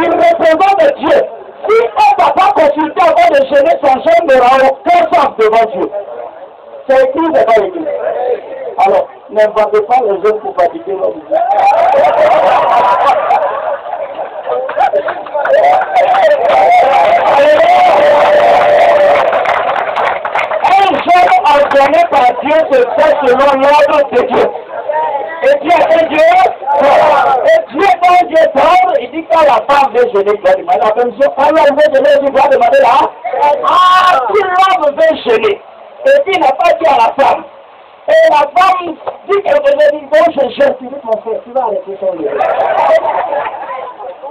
il représente Dieu. Si on ne va pas consulter avant de gêner son jeune, n'aura aucun sens devant Dieu. C'est écrit, c'est pas écrit. Alors, n'inventez pas les jeunes pour pratiquer leur vie. Un jeune ordonné par Dieu se fait selon l'ordre de Dieu. Et Dieu est un Dieu fort. Et Dieu est un Dieu fort. Il dit quand la femme veut gêner, il doit demander la même chose. Quand l'homme veut gêner, il doit demander là. Ah, si l'homme veut gêner, et puis il n'a pas dit à la femme. Et la femme dit quelque chose, dit bon, je gêne. Tu dis mon frère, tu vas arrêter ton lieu.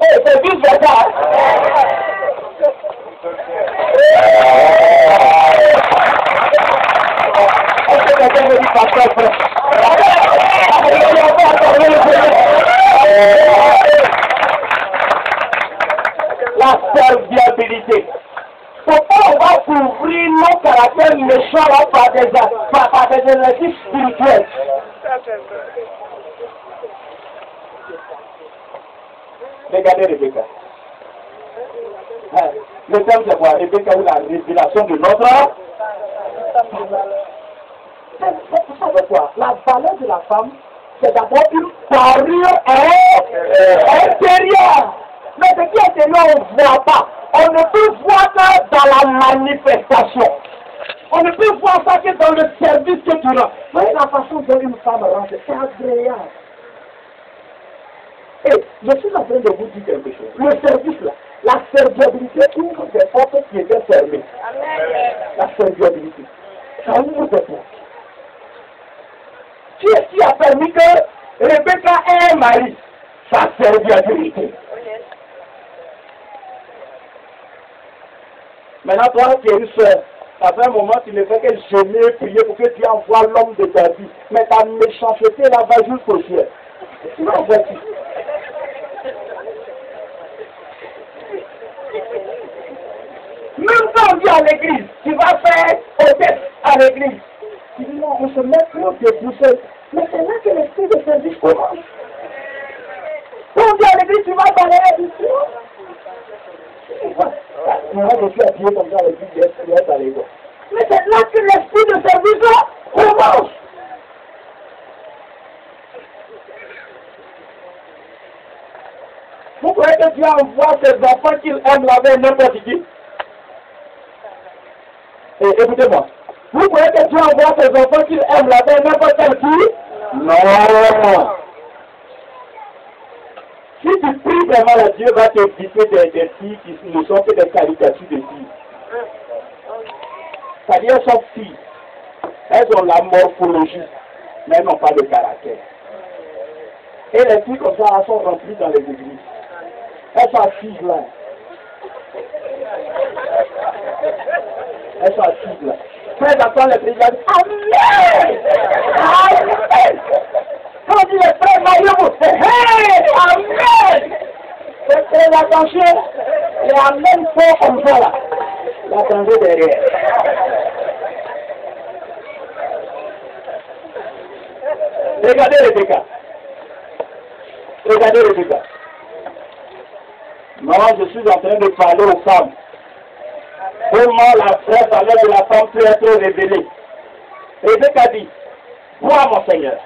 Et c'est vice versa. Est-ce que quelqu'un me dit pasteur frère? La serviabilité. Pourquoi on va couvrir nos caractères méchants là par des énergies spirituelles? Regardez Rebecca. Le thème c'est quoi? Rebecca ou la révélation de notre... Vous savez quoi? La valeur de la femme, c'est d'abord une parure intérieure. Mais ce qui est intérieur, on ne voit pas. On ne peut voir ça dans la manifestation. On ne peut voir ça que dans le service que tu rends. Vous voyez la façon dont une femme rentre, c'est agréable. Et je suis en train de vous dire quelque chose. Le service là, la serviabilité ouvre des portes qui étaient fermées. La serviabilité, ça ouvre des portes. Qui est-ce qui a permis que Rebecca ait un mari? Sa serviabilité. Maintenant, toi qui es une soeur, ça fait un moment tu ne fais que jeûner, prier pour que tu envoies l'homme de ta vie. Mais ta méchanceté là va jusqu'au ciel. Tu vas voir qui? Même quand on vient à l'église, tu vas faire hôtesse à l'église. Tu dis non, on se met trop debout seul. Mais c'est là que l'esprit de service commence. Quand on vient à l'église, tu vas balayer ici. Moi, je suis appuyé comme ça avec l'église, je vais aller voir. Mais c'est là que l'esprit de service commence. Vous croyez que Dieu envoie ses enfants qu'il aime laver n'importe qui? Écoutez-moi. Vous croyez que Dieu envoie ses enfants qu'il aime laver n'importe quel qui? Non. Si tu pries vraiment à Dieu, va t'éviter des filles qui ne sont que des caricatures de filles. C'est-à-dire elles sont filles. Elles ont la morphologie, mais elles n'ont pas de caractère. Et les filles comme ça, elles sont remplies dans les églises. Elles sont assises là. Elles sont assises là. Quand elles entendent les présidents, Amen! Amen! Quand on dit les frères Mario, c'est Hey! Amen! Faites très attention. Les Amen font comme ça là. L'attendez derrière. Regardez Rebecca. Regardez Rebecca. Non, je suis en train de parler aux femmes. Comment la vraie valeur de la femme peut être révélée. Rebecca dit, vois mon Seigneur.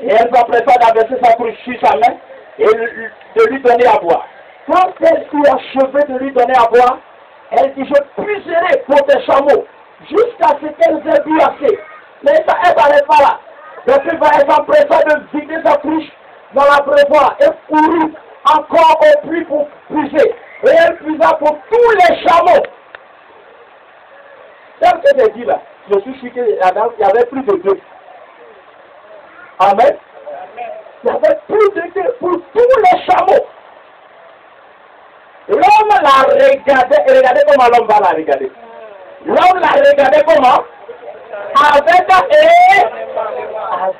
Et elle s'empressa d'abaisser sa cruche sur sa main et de lui donner à boire. Quand elle eut achevé de lui donner à boire, elle dit, je puiserai pour tes chameaux jusqu'à ce qu'elles aient bu assez. Mais ça, elle n'arrête pas là. Donc elle s'empressa de vider sa cruche dans la prévoir et courut encore au puits pour puiser. Et elle puisa pour tous les chameaux. Comme que j'ai dit là, je suis sûr qu'il y avait plus de deux. Amen. Il y avait plus de deux pour tous les chameaux. L'homme la regardait, et regardez comment l'homme va la regarder. L'homme la regardait comment?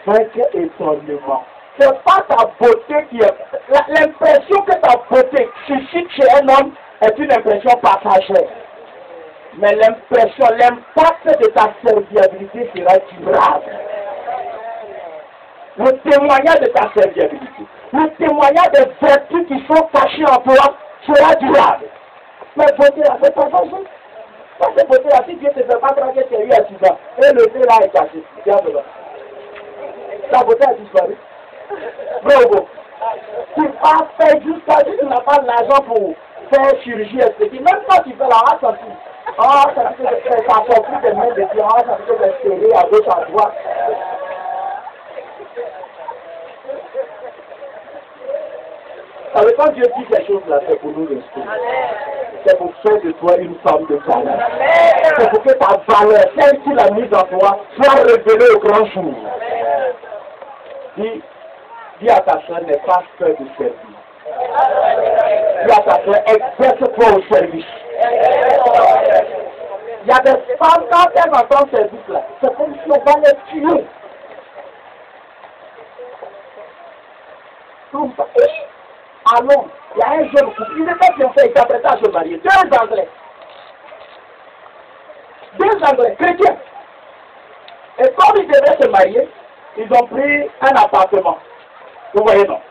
Avec étonnement. C'est pas ta beauté qui est... L'impression que ta beauté suscite chez un homme est une impression passagère. Mais l'impression, l'impact de ta serviabilité sera durable. Le témoignage de ta serviabilité, le témoignage des vertus qui sont cachées en toi sera durable. Mais beauté là, c'est pas changé. Ça c'est beauté là, si Dieu te fait pas traquer, tu as eu accident. Et le nez là est cassé. Regarde-le. La beauté a disparu. Bravo. Tu vas faire jusqu'à ce que tu n'as pas l'argent pour faire chirurgie esthétique. Même quand tu fais la race aussi. Ah, ça fait que ça sort plus de mains de pied, ça fait que c'est serré à gauche, à droite. Ça veut quand Dieu dit quelque chose là, c'est pour nous rester. C'est pour faire de toi une femme de valeur. C'est pour que ta valeur, celle qu'il a mise en toi, soit révélée au grand jour. Dis à ta soeur, n'aie pas peur de servir. Dis à ta soeur, exerce-toi au service. Il y a des femmes, quand elles entendent service là, c'est comme si on va les tuer. Donc, allons, il y a un jeune couple, il était bien fait, il s'apprêtait à se marier. Deux Anglais, chrétiens. Et comme ils devaient se marier, ils ont pris un appartement. Vous voyez, non?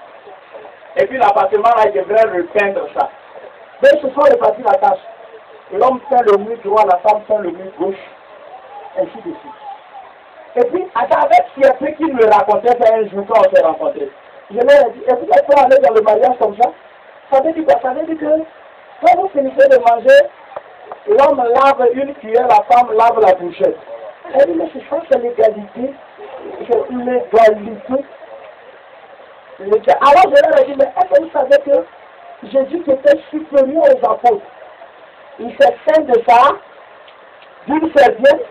Et puis l'appartement là, ils devraient repeindre ça. Mais ils se sont répartis la tâche. L'homme fait le mur droit, la femme fait le mur gauche. Ainsi de suite. Et puis, avec fierté qu'il me racontait ça un jour quand on s'est rencontrés. Je leur ai dit, est-ce que tu peux aller dans le mariage comme ça? Ça veut dire quoi? Ça veut dire que quand vous finissez de manger, l'homme lave une cuillère, la femme lave la bouchette. Elle dit, mais c'est ça, c'est l'égalité. C'est l'égalité. Alors je leur ai dit, mais est-ce que vous savez que Jésus qui était supérieur aux apôtres, il s'est saint de ça, d'une serviette,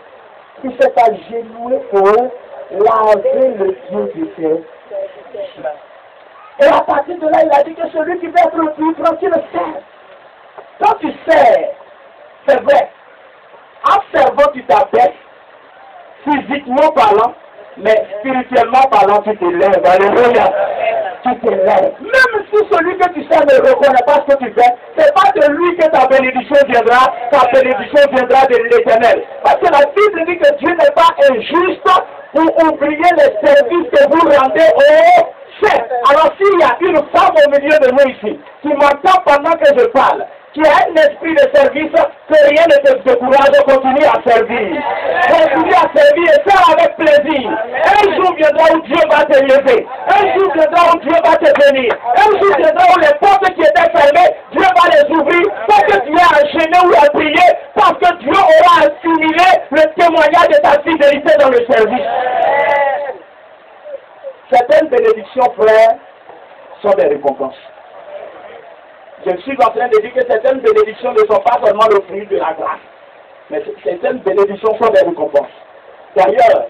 il s'est agenouillé pour laver le Dieu du ciel. Et à partir de là, il a dit que celui qui veut être le plus tranquille le sert. Quand tu sers, c'est vrai, en servant tu t'abaisses, physiquement parlant, mais spirituellement parlant, tu t'élèves. Alléluia. Tu t'élèves. Même si celui que tu sers ne reconnaît pas ce que tu fais, c'est pas de lui que ta bénédiction viendra de l'Éternel. Parce que la Bible dit que Dieu n'est pas injuste pour oublier les services que vous rendez au chef. Alors s'il y a une femme au milieu de nous ici, qui m'entend pendant que je parle, qui a un esprit de service, que rien ne te décourage, continue à servir. Continue à servir et faire avec plaisir. Un jour viendra où Dieu va te lever. Un jour viendra où Dieu va te bénir. Un jour viendra où les portes qui étaient fermées, Dieu va les ouvrir parce que tu es enchaîné ou à prier, parce que Dieu aura assimilé le témoignage de ta fidélité dans le service. Certaines bénédictions, frères, sont des récompenses. Je suis en train de dire que certaines bénédictions ne sont pas seulement le fruit de la grâce, mais certaines bénédictions sont des récompenses. D'ailleurs,